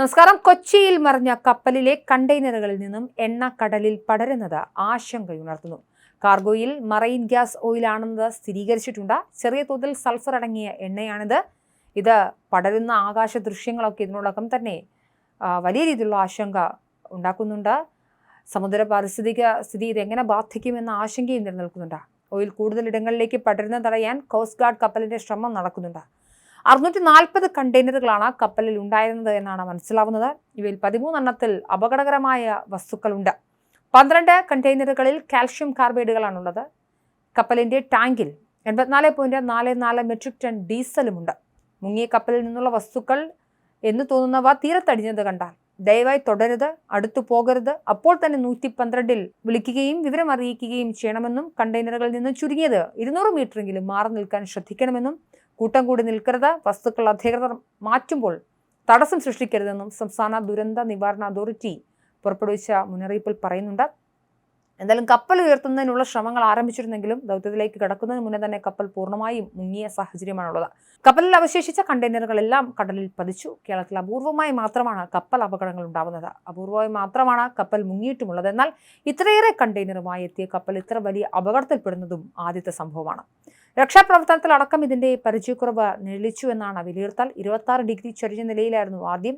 നമസ്കാരം. കൊച്ചിയിൽ മറിഞ്ഞ കപ്പലിലെ കണ്ടെയ്നറുകളിൽ നിന്നും എണ്ണ കടലിൽ പടരുന്നത് ആശങ്കയുണർത്തുന്നു. കാർഗോയിൽ മറൈൻ ഗ്യാസ് ഓയിലാണെന്നത് സ്ഥിരീകരിച്ചിട്ടുണ്ട്. ചെറിയ തോതിൽ സൾഫർ അടങ്ങിയ എണ്ണയാണിത്. ഇത് പടരുന്ന ആകാശ ദൃശ്യങ്ങളൊക്കെ ഇതിനോടകം തന്നെ വലിയ രീതിയിലുള്ള ആശങ്ക ഉണ്ടാക്കുന്നുണ്ട്. സമുദ്ര പാരിസ്ഥിതിക സ്ഥിതി ഇതെങ്ങനെ ബാധിക്കുമെന്ന ആശങ്കയും നിലനിൽക്കുന്നുണ്ട്. ഓയിൽ കൂടുതൽ ഇടങ്ങളിലേക്ക് പടരുന്നത് തടയാൻ കോസ്റ്റ് ഗാർഡ് കപ്പലിന്റെ ശ്രമം നടക്കുന്നുണ്ട്. 640 കണ്ടെയ്നറുകളാണ് കപ്പലിൽ ഉണ്ടായിരുന്നത് എന്നാണ് മനസ്സിലാവുന്നത്. ഇവയിൽ 13 എണ്ണത്തിൽ അപകടകരമായ വസ്തുക്കളുണ്ട്. 12 കണ്ടെയ്നറുകളിൽ കാൽഷ്യം കാർബൈഡുകളാണുള്ളത്. കപ്പലിന്റെ ടാങ്കിൽ 84.44 മെട്രിക് ടൺ ഡീസലുമുണ്ട്. മുങ്ങിയ കപ്പലിൽ നിന്നുള്ള വസ്തുക്കൾ എന്ന് തോന്നുന്നവ തീരത്തടിഞ്ഞത് കണ്ടാൽ ദയവായി തുടരുത്, അടുത്തു പോകരുത്. അപ്പോൾ തന്നെ 112-ൽ വിളിക്കുകയും വിവരം അറിയിക്കുകയും ചെയ്യണമെന്നും കണ്ടെയ്നറുകളിൽ നിന്ന് ചുരുങ്ങിയത് 200 മീറ്ററെങ്കിലും മാറി നിൽക്കാൻ ശ്രദ്ധിക്കണമെന്നും കൂട്ടം കൂടി നിൽക്കരുത്, വസ്തുക്കൾ അധികൃതർ മാറ്റുമ്പോൾ തടസ്സം സൃഷ്ടിക്കരുതെന്നും സംസ്ഥാന ദുരന്ത നിവാരണ അതോറിറ്റി പുറപ്പെടുവിച്ച മുന്നറിയിപ്പിൽ പറയുന്നുണ്ട്. എന്തായാലും കപ്പൽ ഉയർത്തുന്നതിനുള്ള ശ്രമങ്ങൾ ആരംഭിച്ചിരുന്നെങ്കിലും ദൗത്യത്തിലേക്ക് കടക്കുന്നതിന് മുന്നേ തന്നെ കപ്പൽ പൂർണ്ണമായും മുങ്ങിയ സാഹചര്യമാണുള്ളത്. കപ്പലിൽ അവശേഷിച്ച കണ്ടെയ്നറുകളെല്ലാം കടലിൽ പതിച്ചു. കേരളത്തിൽ അപൂർവമായി മാത്രമാണ് കപ്പൽ അപകടങ്ങൾ ഉണ്ടാവുന്നത്. അപൂർവമായി മാത്രമാണ് കപ്പൽ മുങ്ങിയിട്ടുമുള്ളത്. എന്നാൽ ഇത്രയേറെ കണ്ടെയ്നറുമായി എത്തിയ കപ്പൽ ഇത്ര വലിയ അപകടത്തിൽപ്പെടുന്നതും ആദ്യത്തെ സംഭവമാണ്. രക്ഷാപ്രവർത്തനത്തിലടക്കം ഇതിന്റെ പരിചയക്കുറവ് നിഴലിച്ചു എന്നാണ് വിലയിരുത്തൽ. 26 ഡിഗ്രി ചരിഞ്ഞ നിലയിലായിരുന്നു ആദ്യം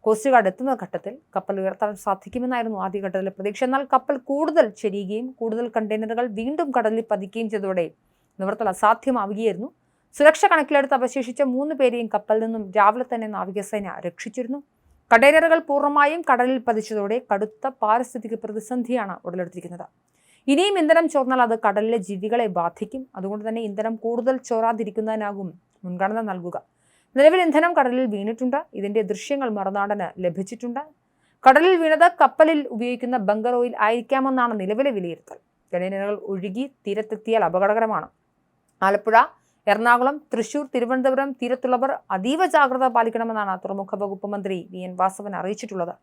കോസ്റ്റ് ഗാർഡ് എത്തുന്ന ഘട്ടത്തിൽ കപ്പൽ ഉയർത്താൻ സാധിക്കുമെന്നായിരുന്നു ആദ്യഘട്ടത്തിലെ പ്രതീക്ഷ. എന്നാൽ കപ്പൽ കൂടുതൽ ചെരിയുകയും കൂടുതൽ കണ്ടെയ്നറുകൾ വീണ്ടും കടലിൽ പതിക്കുകയും ചെയ്തതോടെ നിവർത്തൽ അസാധ്യമാവുകയായിരുന്നു. സുരക്ഷ കണക്കിലെടുത്ത് അവശേഷിച്ച 3 പേരെയും കപ്പലിൽ നിന്നും രാവിലെ തന്നെ നാവികസേന രക്ഷിച്ചിരുന്നു. കണ്ടെയ്നറുകൾ പൂർണ്ണമായും കടലിൽ പതിച്ചതോടെ കടുത്ത പാരിസ്ഥിതിക പ്രതിസന്ധിയാണ് ഉടലെടുത്തിരിക്കുന്നത്. ഇനിയും ഇന്ധനം ചോർന്നാൽ അത് കടലിലെ ജീവികളെ ബാധിക്കും. അതുകൊണ്ട് തന്നെ ഇന്ധനം കൂടുതൽ ചോരാതിരിക്കുന്നതിനാകും മുൻഗണന നൽകുക. നിലവിൽ ഇന്ധനം കടലിൽ വീണിട്ടുണ്ട്. ഇതിന്റെ ദൃശ്യങ്ങൾ മറുനാടന് ലഭിച്ചിട്ടുണ്ട്. കടലിൽ വീണത് കപ്പലിൽ ഉപയോഗിക്കുന്ന ബങ്കർ ഓയിൽ ആയിരിക്കാമെന്നാണ് നിലവിലെ വിലയിരുത്തൽ. കണ്ടെയ്നറുകൾ ഒഴുകി തീരത്തെത്തിയാൽ അപകടകരമാണ്. ആലപ്പുഴ, എറണാകുളം, തൃശൂർ, തിരുവനന്തപുരം തീരത്തുള്ളവർ അതീവ ജാഗ്രത പാലിക്കണമെന്നാണ് തുറമുഖ വകുപ്പ് മന്ത്രി VN വാസവൻ അറിയിച്ചിട്ടുള്ളത്.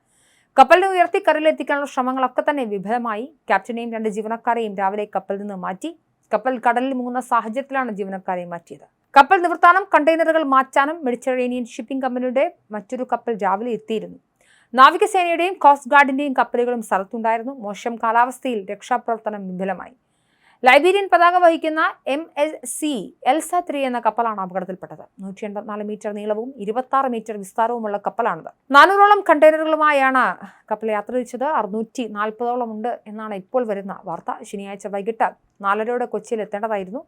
കപ്പലിനെ ഉയർത്തി കരയിലെത്തിക്കാനുള്ള ശ്രമങ്ങളൊക്കെ തന്നെ വിഫലമായി. ക്യാപ്റ്റനെയും 2 ജീവനക്കാരെയും രാവിലെ കപ്പലിൽ നിന്ന് മാറ്റി. കപ്പൽ കടലിൽ മുങ്ങുന്ന സാഹചര്യത്തിലാണ് ജീവനക്കാരെ മാറ്റിയത്. കപ്പൽ നിവർത്താനും കണ്ടെയ്നറുകൾ മാറ്റാനും മെഡിറ്ററേനിയൻ ഷിപ്പിംഗ് കമ്പനിയുടെ മറ്റൊരു കപ്പൽ രാവിലെ എത്തിയിരുന്നു. നാവികസേനയുടെയും കോസ്റ്റ് ഗാർഡിന്റെയും കപ്പലുകളും സ്ഥലത്തുണ്ടായിരുന്നു. മോശം കാലാവസ്ഥയിൽ രക്ഷാപ്രവർത്തനം വിഫലമായി. ലൈബീരിയൻ പതാക വഹിക്കുന്ന MSC എൽസ 3 എന്ന കപ്പലാണ് അപകടത്തിൽപ്പെട്ടത്. 184 മീറ്റർ നീളവും 26 മീറ്റർ വിസ്താരവുമുള്ള കപ്പലാണിത്. 400ഓളം കണ്ടെയ്നറുകളുമായാണ് കപ്പൽ യാത്ര തിരിച്ചത്. 640ഓളം ഉണ്ട് എന്നാണ് ഇപ്പോൾ വരുന്ന വാർത്ത. ശനിയാഴ്ച വൈകിട്ട് 4:30 കൊച്ചിയിൽ എത്തേണ്ടതായിരുന്നു.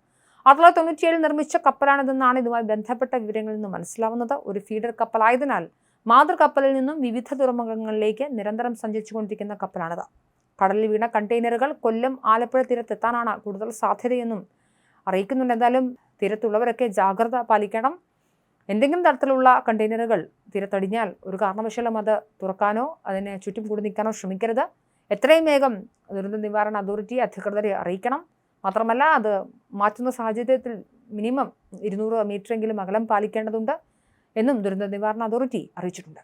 1997 നിർമ്മിച്ച കപ്പലാണിതെന്നാണ് ഇതുമായി ബന്ധപ്പെട്ട വിവരങ്ങളിൽ നിന്ന് മനസ്സിലാവുന്നത്. ഒരു ഫീഡർ കപ്പലായതിനാൽ മാതൃകപ്പലിൽ നിന്നും വിവിധ തുറമുഖങ്ങളിലേക്ക് നിരന്തരം സഞ്ചരിച്ചുകൊണ്ടിരിക്കുന്ന കപ്പലാണിത്. കടലിൽ വീണ കണ്ടെയ്നറുകൾ കൊല്ലം, ആലപ്പുഴ തീരത്തെത്താനാണ് കൂടുതൽ സാധ്യതയെന്നും അറിയിക്കുന്നുണ്ട്. എന്തായാലും തീരത്തുള്ളവരൊക്കെ ജാഗ്രത പാലിക്കണം. എന്തെങ്കിലും തരത്തിലുള്ള കണ്ടെയ്നറുകൾ തീരത്തടിഞ്ഞാൽ ഒരു കാരണവശാലും അത് തുറക്കാനോ അതിനെ ചുറ്റും കൂടി നിൽക്കാനോ ശ്രമിക്കരുത്. എത്രയും വേഗം ദുരന്ത നിവാരണ അതോറിറ്റി അധികൃതരെ അറിയിക്കണം. മാത്രമല്ല അത് മാറ്റുന്ന സാഹചര്യത്തിൽ മിനിമം 200 മീറ്ററെങ്കിലും അകലം പാലിക്കേണ്ടതുണ്ട് എന്നും ദുരന്ത നിവാരണ അതോറിറ്റി അറിയിച്ചിട്ടുണ്ട്.